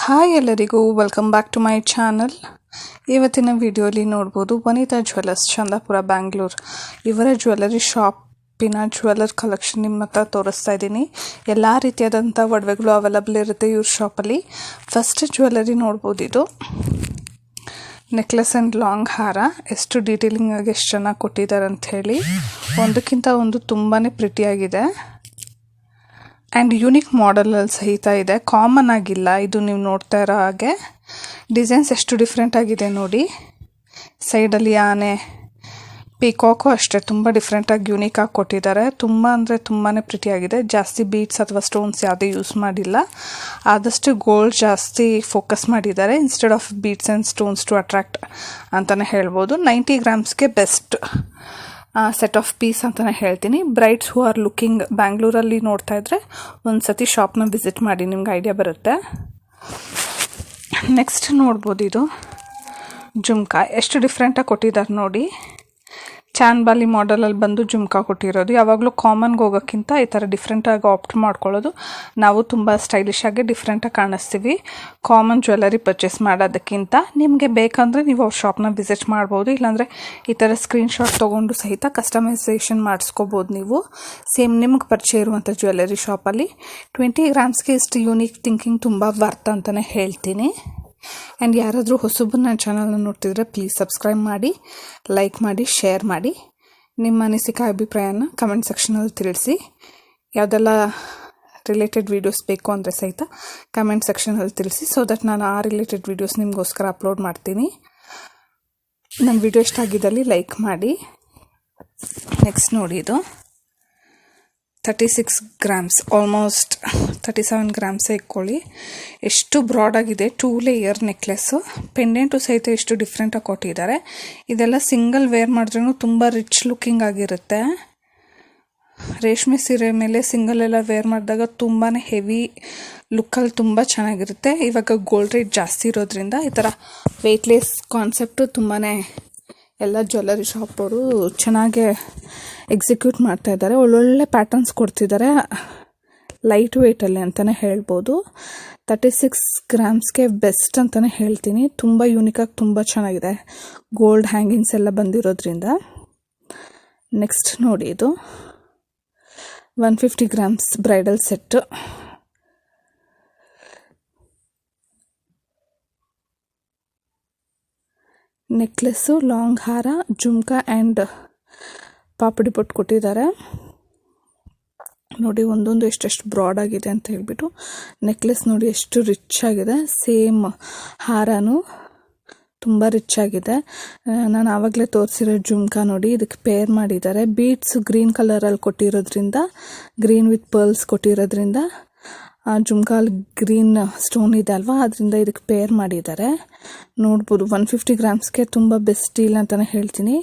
Hi ಎಲ್ಲರಿಗೂ welcome back to my channel. ಇವತ್ತಿನ ವಿಡಿಯೋಲಿ ನೋಡ್ಬೋದು ವನಿತಾ ಜ್ಯುವೆಲ್ಲರ್ಸ್ ಚಂದಾಪುರ ಬ್ಯಾಂಗ್ಳೂರ್ ಇವರ ಜ್ಯುವೆಲ್ಲರಿ ಶಾಪಿನ ಜ್ಯುವೆಲ್ಲರ್ ಕಲೆಕ್ಷನ್ ನಿಮ್ಮ ಹತ್ರ ತೋರಿಸ್ತಾ ಇದ್ದೀನಿ. ಎಲ್ಲ ರೀತಿಯಾದಂಥ ಒಡವೆಗಳು ಅವೈಲಬಲ್ ಇರುತ್ತೆ ಇವ್ರ ಶಾಪಲ್ಲಿ. ಫಸ್ಟ್ ಜ್ಯುವೆಲ್ಲರಿ ನೋಡ್ಬೋದು, ಇದು ನೆಕ್ಲೆಸ್ ಆ್ಯಂಡ್ ಲಾಂಗ್ ಹಾರ. ಎಷ್ಟು ಡೀಟೇಲಿಂಗ್ ಆಗಿ ಎಷ್ಟು ಚೆನ್ನಾಗಿ ಕೊಟ್ಟಿದ್ದಾರೆ ಅಂಥೇಳಿ, ಒಂದಕ್ಕಿಂತ ಒಂದು ತುಂಬಾ ಪ್ರಿಟಿಯಾಗಿದೆ ಆ್ಯಂಡ್ ಯೂನಿಕ್ ಮಾಡಲಲ್ಲಿ ಸಹಿತ ಇದೆ, ಕಾಮನ್ ಆಗಿಲ್ಲ. ಇದು ನೀವು ನೋಡ್ತಾ ಇರೋ ಹಾಗೆ ಡಿಸೈನ್ಸ್ ಎಷ್ಟು ಡಿಫ್ರೆಂಟ್ ಆಗಿದೆ ನೋಡಿ. ಸೈಡಲ್ಲಿ ಆನೆ, ಪಿಕಾಕು ಅಷ್ಟೇ ತುಂಬ ಡಿಫ್ರೆಂಟಾಗಿ ಯೂನಿಕಾಗಿ ಕೊಟ್ಟಿದ್ದಾರೆ. ತುಂಬ ಅಂದರೆ ತುಂಬಾ ಪ್ರಿಟಿಯಾಗಿದೆ. ಜಾಸ್ತಿ ಬೀಡ್ಸ್ ಅಥವಾ ಸ್ಟೋನ್ಸ್ ಯಾವುದೇ ಯೂಸ್ ಮಾಡಿಲ್ಲ, ಆದಷ್ಟು ಗೋಲ್ಡ್ ಜಾಸ್ತಿ ಫೋಕಸ್ ಮಾಡಿದ್ದಾರೆ instead of beads and stones to attract ಅಂತಲೇ ಹೇಳ್ಬೋದು. 90 ಗ್ರಾಮ್ಸ್ಗೆ ಬೆಸ್ಟ್ ಸೆಟ್ ಆಫ್ ಪೀಸ್ ಅಂತಲೇ ಹೇಳ್ತೀನಿ. ಬ್ರೈಡ್ಸ್ ಹೂ ಆರ್ ಲುಕಿಂಗ್ ಬ್ಯಾಂಗ್ಳೂರಲ್ಲಿ ನೋಡ್ತಾ ಇದ್ದರೆ ಒಂದು ಸತಿ ಶಾಪ್ನ ವಿಸಿಟ್ ಮಾಡಿ, ನಿಮ್ಗೆ ಐಡಿಯಾ ಬರುತ್ತೆ. ನೆಕ್ಸ್ಟ್ ನೋಡ್ಬೋದು, ಇದು ಜುಮ್ಕಾ ಎಷ್ಟು ಡಿಫ್ರೆಂಟಾಗಿ ಕೊಟ್ಟಿದ್ದಾರೆ ನೋಡಿ. ಚಾನ್ಬಾಲಿ ಮಾಡಲಲ್ಲಿ ಬಂದು ಜುಮ್ಕಾ ಕೊಟ್ಟಿರೋದು. ಯಾವಾಗಲೂ ಕಾಮನ್ಗೆ ಹೋಗೋಕ್ಕಿಂತ ಈ ಥರ ಡಿಫ್ರೆಂಟಾಗಿ ಆಪ್ಟ್ ಮಾಡ್ಕೊಳ್ಳೋದು, ನಾವು ತುಂಬ ಸ್ಟೈಲಿಶಾಗಿ ಡಿಫ್ರೆಂಟಾಗಿ ಕಾಣಿಸ್ತೀವಿ ಕಾಮನ್ ಜ್ಯುವೆಲ್ಲರಿ ಪರ್ಚೇಸ್ ಮಾಡೋದಕ್ಕಿಂತ. ನಿಮಗೆ ಬೇಕಂದರೆ ನೀವು ಅವ್ರ ಶಾಪ್ನ ವಿಸಿಟ್ ಮಾಡ್ಬೋದು, ಇಲ್ಲಾಂದರೆ ಈ ಥರ ಸ್ಕ್ರೀನ್ಶಾಟ್ ತೊಗೊಂಡು ಸಹಿತ ಕಸ್ಟಮೈಸೇಷನ್ ಮಾಡಿಸ್ಕೋಬೋದು ನೀವು. ಸೇಮ್ ನಿಮ್ಗೆ ಪರಿಚಯ ಇರುವಂಥ ಜ್ಯುವೆಲ್ಲರಿ ಶಾಪಲ್ಲಿ 20 ಗ್ರಾಮ್ಸ್ಗೆ ಇಷ್ಟು ಯೂನಿಕ್ ಥಿಂಕಿಂಗ್ ತುಂಬ ವರ್ತ್ ಅಂತಲೇ ಹೇಳ್ತೀನಿ. ಆ್ಯಂಡ್ ಯಾರಾದರೂ ಹೊಸಬರು ನನ್ನ ಚಾನಲ್ನ ನೋಡ್ತಿದ್ರೆ ಪ್ಲೀಸ್ ಸಬ್ಸ್ಕ್ರೈಬ್ ಮಾಡಿ, ಲೈಕ್ ಮಾಡಿ, ಶೇರ್ ಮಾಡಿ. ನಿಮ್ಮ ಅನಿಸಿಕೆ ಅಭಿಪ್ರಾಯನ ಕಮೆಂಟ್ ಸೆಕ್ಷನಲ್ಲಿ ತಿಳಿಸಿ. ಯಾವುದೆಲ್ಲ ರಿಲೇಟೆಡ್ ವೀಡಿಯೋಸ್ ಬೇಕು ಅಂದರೆ ಸಹಿತ ಕಮೆಂಟ್ ಸೆಕ್ಷನಲ್ಲಿ ತಿಳಿಸಿ, ಸೊ ದಟ್ ನಾನು ಆ ರಿಲೇಟೆಡ್ ವೀಡಿಯೋಸ್ ನಿಮಗೋಸ್ಕರ ಅಪ್ಲೋಡ್ ಮಾಡ್ತೀನಿ. ನನ್ನ ವಿಡಿಯೋ ಇಷ್ಟ ಆಗಿದ್ದಲ್ಲಿ ಲೈಕ್ ಮಾಡಿ. ನೆಕ್ಸ್ಟ್ ನೋಡಿ, ಇದು 36 ಗ್ರಾಮ್ಸ್, ಆಲ್ಮೋಸ್ಟ್ 37 ಗ್ರಾಮ್ಸೇ ಇಟ್ಕೊಳ್ಳಿ. ಎಷ್ಟು ಬ್ರಾಡಾಗಿದೆ, 2 ಲೇಯರ್ ನೆಕ್ಲೆಸ್ಸು. ಪೆಂಡೆಂಟು ಸಹಿತ ಎಷ್ಟು ಡಿಫ್ರೆಂಟಾಗಿ ಕೊಟ್ಟಿದ್ದಾರೆ. ಇದೆಲ್ಲ ಸಿಂಗಲ್ ವೇರ್ ಮಾಡಿದ್ರೂ ತುಂಬ ರಿಚ್ ಲುಕ್ಕಿಂಗ್ ಆಗಿರುತ್ತೆ. ರೇಷ್ಮೆ ಸೀರೆ ಮೇಲೆ ಸಿಂಗಲ್ ಎಲ್ಲ ವೇರ್ ಮಾಡಿದಾಗ ತುಂಬಾ ಹೆವಿ ಲುಕ್ಕಲ್ಲಿ ತುಂಬ ಚೆನ್ನಾಗಿರುತ್ತೆ. ಇವಾಗ ಗೋಲ್ಡ್ ರೇಟ್ ಜಾಸ್ತಿ ಇರೋದ್ರಿಂದ ಈ ಥರ ವೆಯ್ಟ್ಲೆಸ್ ಕಾನ್ಸೆಪ್ಟು ತುಂಬಾ ಎಲ್ಲ ಜ್ಯುವೆಲ್ಲರಿ ಶಾಪವರು ಚೆನ್ನಾಗೆ ಎಕ್ಸಿಕ್ಯೂಟ್ ಮಾಡ್ತಾ ಇದ್ದಾರೆ. ಒಳ್ಳೊಳ್ಳೆ ಪ್ಯಾಟರ್ನ್ಸ್ ಕೊಡ್ತಿದ್ದಾರೆ ಲೈಟ್ ವೆಯ್ಟಲ್ಲಿ ಅಂತಲೇ ಹೇಳ್ಬೋದು. 36 ಗ್ರಾಮ್ಸ್ಗೆ ಬೆಸ್ಟ್ ಅಂತಲೇ ಹೇಳ್ತೀನಿ. ತುಂಬ ಯೂನಿಕಾಗಿ ತುಂಬ ಚೆನ್ನಾಗಿದೆ, ಗೋಲ್ಡ್ ಹ್ಯಾಂಗಿಂಗ್ಸ್ ಎಲ್ಲ ಬಂದಿರೋದ್ರಿಂದ. ನೆಕ್ಸ್ಟ್ ನೋಡಿ, ಇದು 150 grams bridal set. Necklace, long ಹಾರ, ಜುಮ್ಕಾ ಆ್ಯಂಡ್ ಪಾಪಡಿ ಪೊಟ್ಟು ಕೊಟ್ಟಿದ್ದಾರೆ ನೋಡಿ. ಒಂದೊಂದು ಎಷ್ಟೆಷ್ಟು ಬ್ರಾಡ್ ಆಗಿದೆ ಅಂತ ಹೇಳ್ಬಿಟ್ಟು. ನೆಕ್ಲೆಸ್ ನೋಡಿ ಎಷ್ಟು ರಿಚ್ ಆಗಿದೆ. ಸೇಮ್ ಹಾರನೂ ತುಂಬ ರಿಚ್ ಆಗಿದೆ. ನಾನು ಆವಾಗಲೇ ತೋರಿಸಿರೋ ಜುಮ್ಕಾ ನೋಡಿ, ಇದಕ್ಕೆ ಪೇರ್ ಮಾಡಿದ್ದಾರೆ. ಬೀಡ್ಸ್ ಗ್ರೀನ್ ಕಲರಲ್ಲಿ ಕೊಟ್ಟಿರೋದ್ರಿಂದ, ಗ್ರೀನ್ ವಿತ್ ಪರ್ಲ್ಸ್ ಕೊಟ್ಟಿರೋದ್ರಿಂದ, ಜುಮ್ಕಾಲ್ ಗ್ರೀನ್ ಸ್ಟೋನ್ ಇದೆ ಅಲ್ವಾ, ಅದರಿಂದ ಇದಕ್ಕೆ ಪೇರ್ ಮಾಡಿದ್ದಾರೆ. ನೋಡ್ಬೋದು 150 ಗ್ರಾಮ್ಸ್ಗೆ ತುಂಬ ಬೆಸ್ಟ್ ಡೀಲ್ ಅಂತಲೇ ಹೇಳ್ತೀನಿ.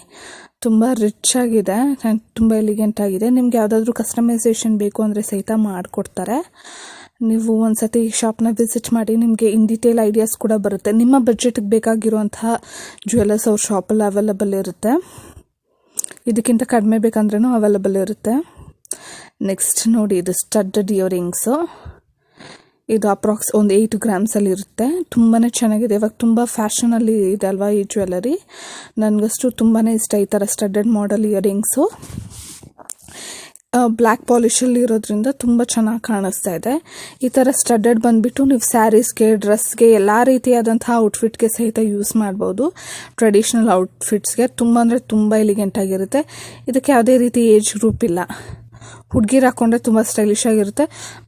ತುಂಬ ರಿಚ್ ಆಗಿದೆ ಆ್ಯಂಡ್ ತುಂಬ ಎಲಿಗೆಂಟ್ ಆಗಿದೆ. ನಿಮ್ಗೆ ಯಾವುದಾದ್ರೂ ಕಸ್ಟಮೈಸೇಷನ್ ಬೇಕು ಅಂದರೆ ಸಹಿತ ಮಾಡಿಕೊಡ್ತಾರೆ. ನೀವು ಒಂದು ಸತಿ ಶಾಪ್ನ ವಿಸಿಟ್ ಮಾಡಿ, ನಿಮಗೆ ಇನ್ ಡೀಟೇಲ್ ಐಡಿಯಾಸ್ ಕೂಡ ಬರುತ್ತೆ. ನಿಮ್ಮ ಬಜೆಟ್ಗೆ ಬೇಕಾಗಿರುವಂತಹ ಜ್ಯುವೆಲ್ಲರ್ಸ್ ಅವ್ರ ಶಾಪಲ್ಲಿ ಅವೈಲಬಲ್ ಇರುತ್ತೆ. ಇದಕ್ಕಿಂತ ಕಡಿಮೆ ಬೇಕಂದ್ರೂ ಅವೈಲಬಲ್ ಇರುತ್ತೆ. ನೆಕ್ಸ್ಟ್ ನೋಡಿ, ಇದು ಸ್ಟಡ್ಡ್ ಇಯರಿಂಗ್ಸು. ಇದು ಅಪ್ರಾಕ್ಸ್ ಒಂದು 8 ಗ್ರಾಮ್ಸಲ್ಲಿ ಇರುತ್ತೆ. ತುಂಬಾ ಚೆನ್ನಾಗಿದೆ. ಇವಾಗ ತುಂಬ ಫ್ಯಾಷನಲ್ಲಿ ಇದೆ ಅಲ್ವಾ ಈ ಜ್ಯುವೆಲ್ಲರಿ. ನನಗಷ್ಟು ತುಂಬಾ ಇಷ್ಟ ಈ ಥರ ಸ್ಟಡ್ಡೆಡ್ ಮಾಡೆಲ್ ಇಯರಿಂಗ್ಸು. ಬ್ಲ್ಯಾಕ್ ಪಾಲಿಶಲ್ಲಿ ಇರೋದ್ರಿಂದ ತುಂಬ ಚೆನ್ನಾಗಿ ಕಾಣಿಸ್ತಾ ಇದೆ. ಈ ಥರ ಸ್ಟಡ್ಡೆಡ್ ಬಂದುಬಿಟ್ಟು ನೀವು ಸ್ಯಾರೀಸ್ಗೆ, ಡ್ರೆಸ್ಗೆ, ಎಲ್ಲ ರೀತಿಯಾದಂತಹ ಔಟ್ಫಿಟ್ಗೆ ಸಹಿತ ಯೂಸ್ ಮಾಡ್ಬೋದು. ಟ್ರೆಡಿಷ್ನಲ್ ಔಟ್ಫಿಟ್ಸ್ಗೆ ತುಂಬ ಅಂದರೆ ತುಂಬ ಎಲಿಗೆಂಟ್ ಆಗಿರುತ್ತೆ. ಇದಕ್ಕೆ ಯಾವುದೇ ರೀತಿ ಏಜ್ ಗ್ರೂಪ್ ಇಲ್ಲ. ಹುಡುಗಿರು ಹಾಕೊಂಡ್ರೆ ತುಂಬ ಸ್ಟೈಲಿಶ್ ಆಗಿರುತ್ತೆ.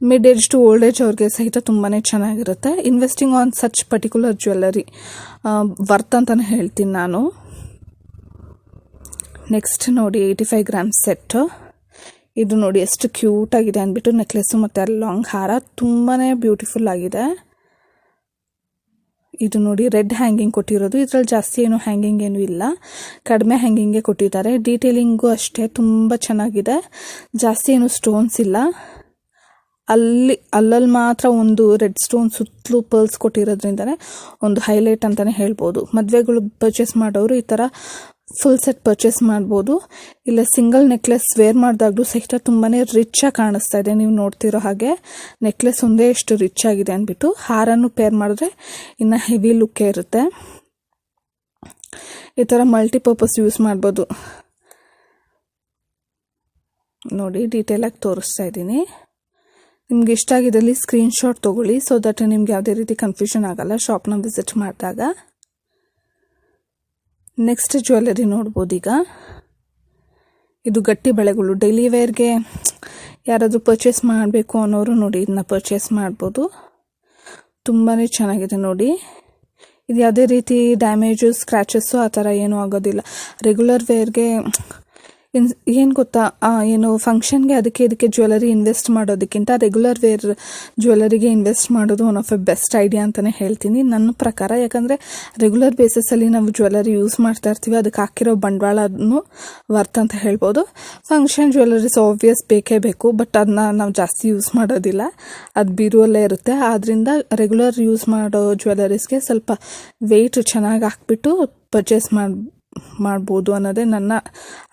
Mid age to old age ಅವ್ರಿಗೆ ಸಹಿತ ತುಂಬಾ ಚೆನ್ನಾಗಿರುತ್ತೆ. Investing on such particular jewellery worth ಅಂತಲೇ ಹೇಳ್ತೀನಿ ನಾನು. ನೆಕ್ಸ್ಟ್ ನೋಡಿ, 85 ಗ್ರಾಮ್ಸ್ ಸೆಟ್ಟು. ಇದು ನೋಡಿ ಎಷ್ಟು ಕ್ಯೂಟಾಗಿದೆ ಅಂದ್ಬಿಟ್ಟು. ನೆಕ್ಲೆಸ್ಸು ಮತ್ತು ಲಾಂಗ್ ಹಾರ ತುಂಬಾ ಬ್ಯೂಟಿಫುಲ್ ಆಗಿದೆ. ಇದು ನೋಡಿ ರೆಡ್ ಹ್ಯಾಂಗಿಂಗ್ ಕೊಟ್ಟಿರೋದು. ಇದರಲ್ಲಿ ಜಾಸ್ತಿ ಏನು ಹ್ಯಾಂಗಿಂಗ್ ಏನೂ ಇಲ್ಲ, ಕಡಿಮೆ ಹ್ಯಾಂಗಿಂಗೇ ಕೊಟ್ಟಿದ್ದಾರೆ. ಡೀಟೇಲಿಂಗು ಅಷ್ಟೇ ತುಂಬ ಚೆನ್ನಾಗಿದೆ. ಜಾಸ್ತಿ ಏನು ಸ್ಟೋನ್ಸ್ ಇಲ್ಲ. ಅಲ್ಲಲ್ಲಿ ಮಾತ್ರ ಒಂದು ರೆಡ್ ಸ್ಟೋನ್ ಸುತ್ತಲೂ ಪರ್ಲ್ಸ್ ಕೊಟ್ಟಿರೋದ್ರಿಂದನೇ ಒಂದು ಹೈಲೈಟ್ ಅಂತಲೇ ಹೇಳ್ಬೋದು. ಮದುವೆಗಳು ಪರ್ಚೇಸ್ ಮಾಡೋರು ಈ ಥರ ಫುಲ್ ಸೆಟ್ ಪರ್ಚೇಸ್ ಮಾಡ್ಬೋದು. ಇಲ್ಲ ಸಿಂಗಲ್ ನೆಕ್ಲೆಸ್ ವೇರ್ ಮಾಡಿದಾಗಲೂ ಸಹಿತ ತುಂಬಾ ರಿಚ್ಚಾಗಿ ಕಾಣಿಸ್ತಾ ಇದೆ. ನೀವು ನೋಡ್ತಿರೋ ಹಾಗೆ ನೆಕ್ಲೆಸ್ ಒಂದೇ ಎಷ್ಟು ರಿಚ್ ಆಗಿದೆ ಅಂದ್ಬಿಟ್ಟು. ಹಾರನ್ನು ಪೇರ್ ಮಾಡಿದ್ರೆ ಇನ್ನು ಹೆವಿ ಲುಕ್ಕೇ ಇರುತ್ತೆ. ಈ ಥರ ಮಲ್ಟಿಪರ್ಪಸ್ ಯೂಸ್ ಮಾಡ್ಬೋದು. ನೋಡಿ ಡೀಟೇಲಾಗಿ ತೋರಿಸ್ತಾ ಇದ್ದೀನಿ. ನಿಮ್ಗೆ ಇಷ್ಟ ಆಗಿದ್ದಲ್ಲಿ ಸ್ಕ್ರೀನ್ಶಾಟ್ ತೊಗೊಳ್ಳಿ, ಸೊ ದಟ್ ನಿಮ್ಗೆ ಯಾವುದೇ ರೀತಿ ಕನ್ಫ್ಯೂಷನ್ ಆಗಲ್ಲ ಶಾಪ್ನ ವಿಸಿಟ್ ಮಾಡಿದಾಗ. ನೆಕ್ಸ್ಟ್ ಜ್ಯುವೆಲರಿ ನೋಡ್ಬೋದು. ಈಗ ಇದು ಗಟ್ಟಿ ಬಳೆಗಳು, ಡೈಲಿ ವೇರ್ಗೆ ಯಾರಾದರೂ ಪರ್ಚೇಸ್ ಮಾಡಬೇಕು ಅನ್ನೋರು ನೋಡಿ ಇದನ್ನ ಪರ್ಚೇಸ್ ಮಾಡ್ಬೋದು. ತುಂಬಾ ಚೆನ್ನಾಗಿದೆ ನೋಡಿ. ಇದು ಯಾವುದೇ ರೀತಿ ಡ್ಯಾಮೇಜು ಸ್ಕ್ರ್ಯಾಚಸ್ಸು ಆ ಥರ ಏನೂ ಆಗೋದಿಲ್ಲ. ರೆಗ್ಯುಲರ್ ವೇರ್ಗೆ ಏನು ಗೊತ್ತಾ, ಏನು ಫಂಕ್ಷನ್ಗೆ ಅದಕ್ಕೆ ಇದಕ್ಕೆ ಜ್ಯುವೆಲರಿ ಇನ್ವೆಸ್ಟ್ ಮಾಡೋದಕ್ಕಿಂತ ರೆಗ್ಯುಲರ್ ವೇರ್ ಜ್ಯುವೆಲರಿಗೆ ಇನ್ವೆಸ್ಟ್ ಮಾಡೋದು one of A best idea ಅಂತಲೇ ಹೇಳ್ತೀನಿ ನನ್ನ ಪ್ರಕಾರ. ಯಾಕಂದರೆ ರೆಗ್ಯುಲರ್ ಬೇಸಿಸಲ್ಲಿ ನಾವು ಜ್ಯುವೆಲರಿ ಯೂಸ್ ಮಾಡ್ತಾ ಇರ್ತೀವಿ, ಅದಕ್ಕೆ ಹಾಕಿರೋ ಬಂಡವಾಳನೂ ವರ್ತ್ ಅಂತ ಹೇಳ್ಬೋದು. ಫಂಕ್ಷನ್ ಜ್ಯುವೆಲರೀಸ್ ಆಬ್ವಿಯಸ್ ಬೇಕೇ ಬೇಕು, ಬಟ್ ಅದನ್ನ ನಾವು ಜಾಸ್ತಿ ಯೂಸ್ ಮಾಡೋದಿಲ್ಲ, ಅದು ಬೀರುವಲ್ಲೇ ಇರುತ್ತೆ. ಆದ್ದರಿಂದ ರೆಗ್ಯುಲರ್ ಯೂಸ್ ಮಾಡೋ ಜ್ಯುವೆಲರೀಸ್ಗೆ ಸ್ವಲ್ಪ ವೆಯ್ಟ್ ಚೆನ್ನಾಗಿ ಹಾಕ್ಬಿಟ್ಟು ಪರ್ಚೇಸ್ ಮಾಡ್ಬೋದು ಅನ್ನೋದೇ ನನ್ನ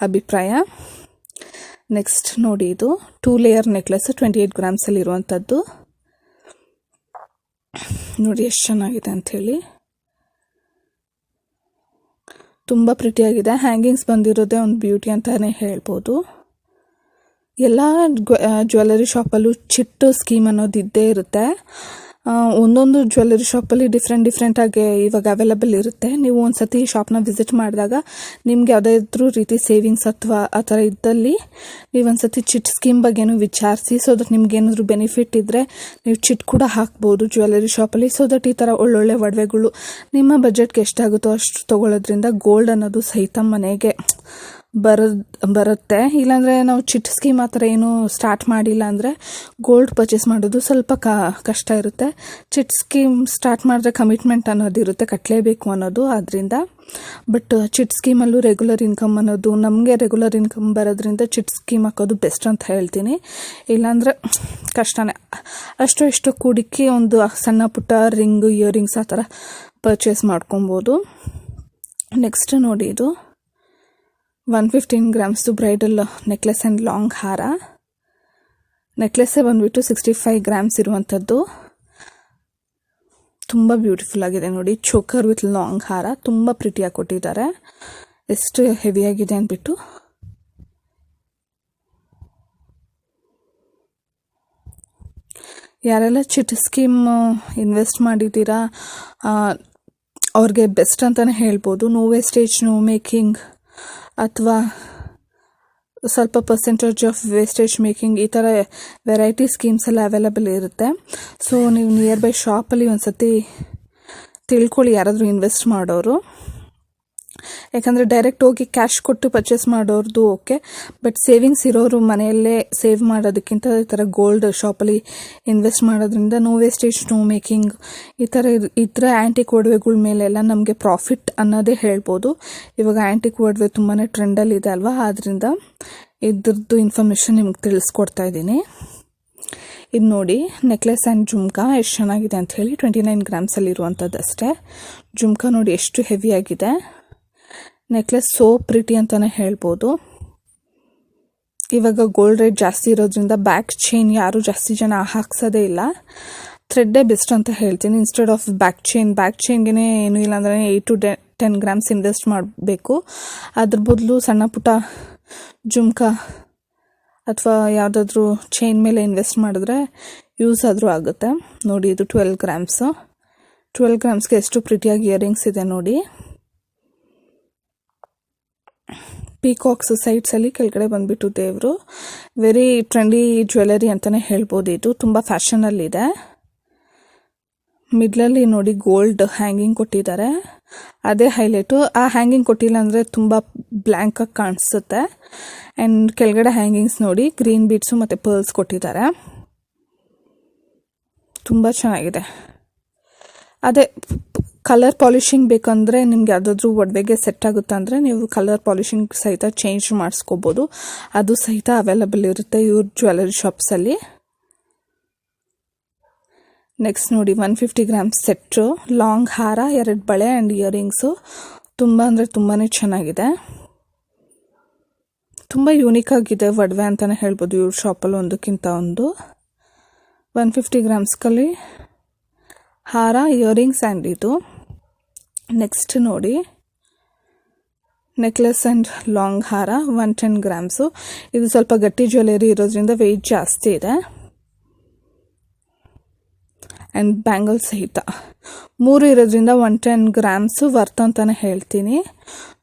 ಅಭಿಪ್ರಾಯ. ನೆಕ್ಸ್ಟ್ ನೋಡಿ, ಇದು 2 ಲೇಯರ್ ನೆಕ್ಲೆಸ್ 28 ಗ್ರಾಮ್ಸಲ್ಲಿ ಇರುವಂಥದ್ದು. ನೋಡಿ ಎಷ್ಟು ಚೆನ್ನಾಗಿದೆ ಅಂಥೇಳಿ, ತುಂಬ ಪ್ರಿಟಿಯಾಗಿದೆ. ಹ್ಯಾಂಗಿಂಗ್ಸ್ ಬಂದಿರೋದೇ ಒಂದು ಬ್ಯೂಟಿ ಅಂತಲೇ ಹೇಳ್ಬೋದು. ಎಲ್ಲ ಜ್ಯುವೆಲರಿ ಶಾಪಲ್ಲೂ ಚಿಟ್ಟು ಸ್ಕೀಮ್ ಅನ್ನೋದು ಇದ್ದೇ ಇರುತ್ತೆ. ಒಂದೊಂದು ಜ್ಯುವೆಲರಿ ಶಾಪಲ್ಲಿ ಡಿಫ್ರೆಂಟಾಗಿ ಇವಾಗ ಅವೈಲಬಲ್ ಇರುತ್ತೆ. ನೀವು ಒಂದು ಸತಿ ಶಾಪ್ನ ವಿಸಿಟ್ ಮಾಡಿದಾಗ ನಿಮ್ಗೆ ಯಾವುದಾದ್ರೂ ರೀತಿ ಸೇವಿಂಗ್ಸ್ ಅಥವಾ ಆ ಥರ ಇದ್ದಲ್ಲಿ ನೀವು ಒಂದು ಸತಿ ಚಿಟ್ ಸ್ಕೀಮ್ ಬಗ್ಗೆನೂ ವಿಚಾರಿಸಿ, ಸೊ ದಟ್ ನಿಮ್ಗೆ ಏನಾದರೂ ಬೆನಿಫಿಟ್ ಇದ್ದರೆ ನೀವು ಚಿಟ್ ಕೂಡ ಹಾಕ್ಬೋದು ಜ್ಯುವೆಲರಿ ಶಾಪಲ್ಲಿ. ಸೊ ದಟ್ ಈ ಥರ ಒಳ್ಳೊಳ್ಳೆ ಒಡವೆಗಳು ನಿಮ್ಮ ಬಜೆಟ್ಗೆ ಎಷ್ಟಾಗುತ್ತೋ ಅಷ್ಟು ತೊಗೊಳ್ಳೋದ್ರಿಂದ ಗೋಲ್ಡ್ ಅನ್ನೋದು ಸಹಿತ ಮನೆಗೆ ಬರುತ್ತೆ. ಇಲ್ಲಾಂದರೆ ನಾವು ಚಿಟ್ ಸ್ಕೀಮ್ ಆ ಥರ ಏನೂ ಸ್ಟಾರ್ಟ್ ಮಾಡಿಲ್ಲ ಅಂದರೆ ಗೋಲ್ಡ್ ಪರ್ಚೇಸ್ ಮಾಡೋದು ಸ್ವಲ್ಪ ಕಷ್ಟ ಇರುತ್ತೆ. ಚಿಟ್ ಸ್ಕೀಮ್ ಸ್ಟಾರ್ಟ್ ಮಾಡಿದ್ರೆ ಕಮಿಟ್ಮೆಂಟ್ ಅನ್ನೋದಿರುತ್ತೆ, ಕಟ್ಟಲೇಬೇಕು ಅನ್ನೋದು. ಆದ್ದರಿಂದ ಬಟ್ ಚಿಟ್ ಸ್ಕೀಮಲ್ಲೂ ರೆಗ್ಯುಲರ್ ಇನ್ಕಮ್ ಅನ್ನೋದು, ನಮಗೆ ರೆಗ್ಯುಲರ್ ಇನ್ಕಮ್ ಬರೋದ್ರಿಂದ ಚಿಟ್ ಸ್ಕೀಮ್ ಹಾಕೋದು ಬೆಸ್ಟ್ ಅಂತ ಹೇಳ್ತೀನಿ. ಇಲ್ಲಾಂದರೆ ಕಷ್ಟನೇ. ಅಷ್ಟು ಕೂಡಿಕ್ಕಿ ಒಂದು ಸಣ್ಣ ಪುಟ್ಟ ರಿಂಗು, ಇಯರಿಂಗ್ಸ್ ಆ ಥರ ಪರ್ಚೇಸ್ ಮಾಡ್ಕೊಬೋದು. ನೆಕ್ಸ್ಟ್ ನೋಡಿ, ಇದು 115 ಗ್ರಾಮ್ಸ್ದು ಬ್ರೈಡಲ್ ನೆಕ್ಲೆಸ್ ಆ್ಯಂಡ್ ಲಾಂಗ್ ಹಾರ. ನೆಕ್ಲೆಸ್ಸೇ ಬಂದುಬಿಟ್ಟು 65 ಗ್ರಾಮ್ಸ್ ಇರುವಂಥದ್ದು. ತುಂಬ ಬ್ಯೂಟಿಫುಲ್ ಆಗಿದೆ ನೋಡಿ. ಚೋಕರ್ ವಿತ್ ಲಾಂಗ್ ಹಾರ, ತುಂಬ ಪ್ರಿಟಿಯಾಗಿ ಕೊಟ್ಟಿದ್ದಾರೆ. ಎಷ್ಟು ಹೆವಿಯಾಗಿದೆ ಅಂದ್ಬಿಟ್ಟು. ಯಾರೆಲ್ಲ ಚಿಟ್ ಸ್ಕೀಮ್ ಇನ್ವೆಸ್ಟ್ ಮಾಡಿದ್ದೀರಾ ಅವ್ರಿಗೆ ಬೆಸ್ಟ್ ಅಂತಲೇ ಹೇಳ್ಬೋದು. ನೋ ವೇಸ್ಟೇಜ್ ನೋ ಮೇಕಿಂಗ್ ಅಥವಾ ಸ್ವಲ್ಪ ಪರ್ಸೆಂಟೇಜ್ ಆಫ್ ವೇಸ್ಟೇಜ್ ಮೇಕಿಂಗ್, ಈ ಥರ ವೆರೈಟಿ ಸ್ಕೀಮ್ಸ್ ಎಲ್ಲ ಅವೈಲಬಲ್ ಇರುತ್ತೆ. ಸೊ ನೀವು ನಿಯರ್ ಬೈ ಶಾಪಲ್ಲಿ ಒಂದು ಸತಿ ತಿಳ್ಕೊಳ್ಳಿ ಯಾರಾದರೂ ಇನ್ವೆಸ್ಟ್ ಮಾಡೋರು. ಯಾಕಂದರೆ ಡೈರೆಕ್ಟ್ ಹೋಗಿ ಕ್ಯಾಶ್ ಕೊಟ್ಟು ಪರ್ಚೇಸ್ ಮಾಡೋರ್ದು ಓಕೆ, ಬಟ್ ಸೇವಿಂಗ್ಸ್ ಇರೋರು ಮನೆಯಲ್ಲೇ ಸೇವ್ ಮಾಡೋದಕ್ಕಿಂತ ಈ ಥರ ಗೋಲ್ಡ್ ಶಾಪಲ್ಲಿ ಇನ್ವೆಸ್ಟ್ ಮಾಡೋದ್ರಿಂದ ನೋ ವೇಸ್ಟೇಜ್ ನೋ ಮೇಕಿಂಗ್ ಈ ಥರ ಆ್ಯಂಟಿಕ್ ಒಡವೆಗಳ ಮೇಲೆಲ್ಲ ನಮಗೆ ಪ್ರಾಫಿಟ್ ಅನ್ನೋದೇ ಹೇಳ್ಬೋದು. ಇವಾಗ ಆ್ಯಂಟಿಕ್ ಒಡವೆ ತುಂಬಾ ಟ್ರೆಂಡಲ್ಲಿದೆ ಅಲ್ವಾ, ಆದ್ದರಿಂದ ಇದ್ರದ್ದು ಇನ್ಫಾರ್ಮೇಷನ್ ನಿಮ್ಗೆ ತಿಳಿಸ್ಕೊಡ್ತಾ ಇದ್ದೀನಿ. ಇದು ನೋಡಿ, ನೆಕ್ಲೆಸ್ ಆ್ಯಂಡ್ ಜುಮ್ಕಾ ಎಷ್ಟು ಚೆನ್ನಾಗಿದೆ ಅಂಥೇಳಿ. 29 ಗ್ರಾಮ್ಸಲ್ಲಿ ಇರುವಂಥದ್ದು ಅಷ್ಟೇ. ಜುಮ್ಕಾ ನೋಡಿ ಎಷ್ಟು ಹೆವಿಯಾಗಿದೆ. ನೆಕ್ಲೆಸ್ ಸೋ ಪ್ರಿಟಿ ಅಂತಲೇ ಹೇಳ್ಬೋದು. ಇವಾಗ ಗೋಲ್ಡ್ ರೇಟ್ ಜಾಸ್ತಿ ಇರೋದ್ರಿಂದ ಬ್ಯಾಕ್ ಚೈನ್ ಯಾರು ಜಾಸ್ತಿ ಜನ ಹಾಕ್ಸೋದೇ ಇಲ್ಲ. ಥ್ರೆಡ್ಡೇ ಬೆಸ್ಟ್ ಅಂತ ಹೇಳ್ತೀನಿ ಇನ್ಸ್ಟೆಡ್ ಆಫ್ ಬ್ಯಾಕ್ ಚೈನ್ಗೆ ಏನೂ ಇಲ್ಲ ಅಂದರೆ 8 to 10 ಗ್ರಾಮ್ಸ್ ಇನ್ವೆಸ್ಟ್ ಮಾಡಬೇಕು. ಅದ್ರ ಬದಲು ಸಣ್ಣ ಪುಟ್ಟ ಜುಮ್ಕಾ ಅಥವಾ ಯಾವುದಾದ್ರೂ ಚೈನ್ ಮೇಲೆ ಇನ್ವೆಸ್ಟ್ ಮಾಡಿದ್ರೆ ಯೂಸ್ ಆದರೂ ಆಗುತ್ತೆ. ನೋಡಿ, ಇದು 12 ಗ್ರಾಮ್ಸು. 12 ಗ್ರಾಮ್ಸ್ಗೆ ಎಷ್ಟು ಪ್ರಿಟಿಯಾಗಿ ಇಯರಿಂಗ್ಸ್ ಇದೆ ನೋಡಿ. ಪೀಕಾಕ್ಸ್ ಸೈಡ್ಸಲ್ಲಿ ಕೆಳಗಡೆ ಬಂದುಬಿಟ್ಟು ದೇವರು. ವೆರಿ ಟ್ರೆಂಡಿ ಜ್ಯುವೆಲರಿ ಅಂತಲೇ ಹೇಳ್ಬೋದು. ಇದು ತುಂಬ ಫ್ಯಾಷನಲ್ಲಿದೆ. ಮಿಡ್ಲಲ್ಲಿ ನೋಡಿ ಗೋಲ್ಡ್ ಹ್ಯಾಂಗಿಂಗ್ ಕೊಟ್ಟಿದ್ದಾರೆ, ಅದೇ ಹೈಲೈಟು. ಆ ಹ್ಯಾಂಗಿಂಗ್ ಕೊಟ್ಟಿಲ್ಲ ಅಂದರೆ ತುಂಬ ಬ್ಲ್ಯಾಂಕಾಗಿ ಕಾಣಿಸುತ್ತೆ. ಆ್ಯಂಡ್ ಕೆಳಗಡೆ ಹ್ಯಾಂಗಿಂಗ್ಸ್ ನೋಡಿ ಗ್ರೀನ್ ಬೀಡ್ಸು ಮತ್ತು ಪರ್ಲ್ಸ್ ಕೊಟ್ಟಿದ್ದಾರೆ. ತುಂಬ ಚೆನ್ನಾಗಿದೆ. ಅದೇ ಕಲರ್ ಪಾಲಿಶಿಂಗ್ ಬೇಕಂದರೆ ನಿಮ್ಗೆ ಯಾವುದಾದ್ರೂ ಒಡವೆಗೆ ಸೆಟ್ ಆಗುತ್ತೆ ಅಂದರೆ ನೀವು ಕಲರ್ ಪಾಲಿಶಿಂಗ್ ಸಹಿತ ಚೇಂಜ್ ಮಾಡಿಸ್ಕೋಬೋದು. ಅದು ಸಹಿತ ಅವೈಲಬಲ್ ಇರುತ್ತೆ ಇವ್ರ ಜ್ಯುವೆಲರಿ ಶಾಪ್ಸಲ್ಲಿ. ನೆಕ್ಸ್ಟ್ ನೋಡಿ, 150 ಗ್ರಾಮ್ಸ್ ಸೆಟ್ಟು, ಲಾಂಗ್ ಹಾರ, 2 ಬಳೆ ಆ್ಯಂಡ್ ಇಯರಿಂಗ್ಸು. ತುಂಬ ಅಂದರೆ ತುಂಬಾ ಚೆನ್ನಾಗಿದೆ, ತುಂಬ ಯೂನಿಕ್ ಆಗಿದೆ ಒಡವೆ ಅಂತಲೇ ಹೇಳ್ಬೋದು ಇವ್ರ ಶಾಪಲ್ಲಿ ಒಂದಕ್ಕಿಂತ ಒಂದು. 150 ಗ್ರಾಮ್ಸ್ಕಲ್ಲಿ ಹಾರ, ಇಯರಿಂಗ್ಸ್ ಆ್ಯಂಡ್ ಇದು. ನೆಕ್ಸ್ಟ್ ನೋಡಿ ನೆಕ್ಲೆಸ್ ಆ್ಯಂಡ್ ಲಾಂಗ್ ಹಾರ 110 ಗ್ರಾಮ್ಸು. ಇದು ಸ್ವಲ್ಪ ಗಟ್ಟಿ ಜ್ಯುವೆಲರಿ ಇರೋದ್ರಿಂದ ವೆಯ್ಟ್ ಜಾಸ್ತಿ ಇದೆ. ಆ್ಯಂಡ್ ಬ್ಯಾಂಗಲ್ ಸಹಿತ 3 ಇರೋದ್ರಿಂದ 110 ಗ್ರಾಮ್ಸು ವರ್ತ್ ಅಂತಲೇ ಹೇಳ್ತೀನಿ.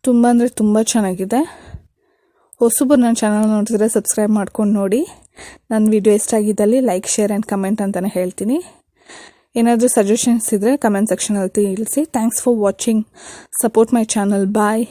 ತುಂಬ ಅಂದರೆ ತುಂಬ ಚೆನ್ನಾಗಿದೆ. ಹೊಸಬರು ನನ್ನ ಚಾನಲ್ ನೋಡ್ತಿದ್ರೆ ಸಬ್ಸ್ಕ್ರೈಬ್ ಮಾಡ್ಕೊಂಡು ನೋಡಿ. ನನ್ನ ವಿಡಿಯೋ ಇಷ್ಟ ಆಗಿದ್ದಲ್ಲಿ ಲೈಕ್, ಶೇರ್ ಆ್ಯಂಡ್ ಕಮೆಂಟ್ ಅಂತಲೇ ಹೇಳ್ತೀನಿ. ಏನಾದರೂ ಸಜೆಷನ್ಸ್ ಇದ್ದರೆ ಕಮೆಂಟ್ ಸೆಕ್ಷನಲ್ಲಿ ತಿಳಿಸಿ. Thanks for watching. Support my channel. Bye.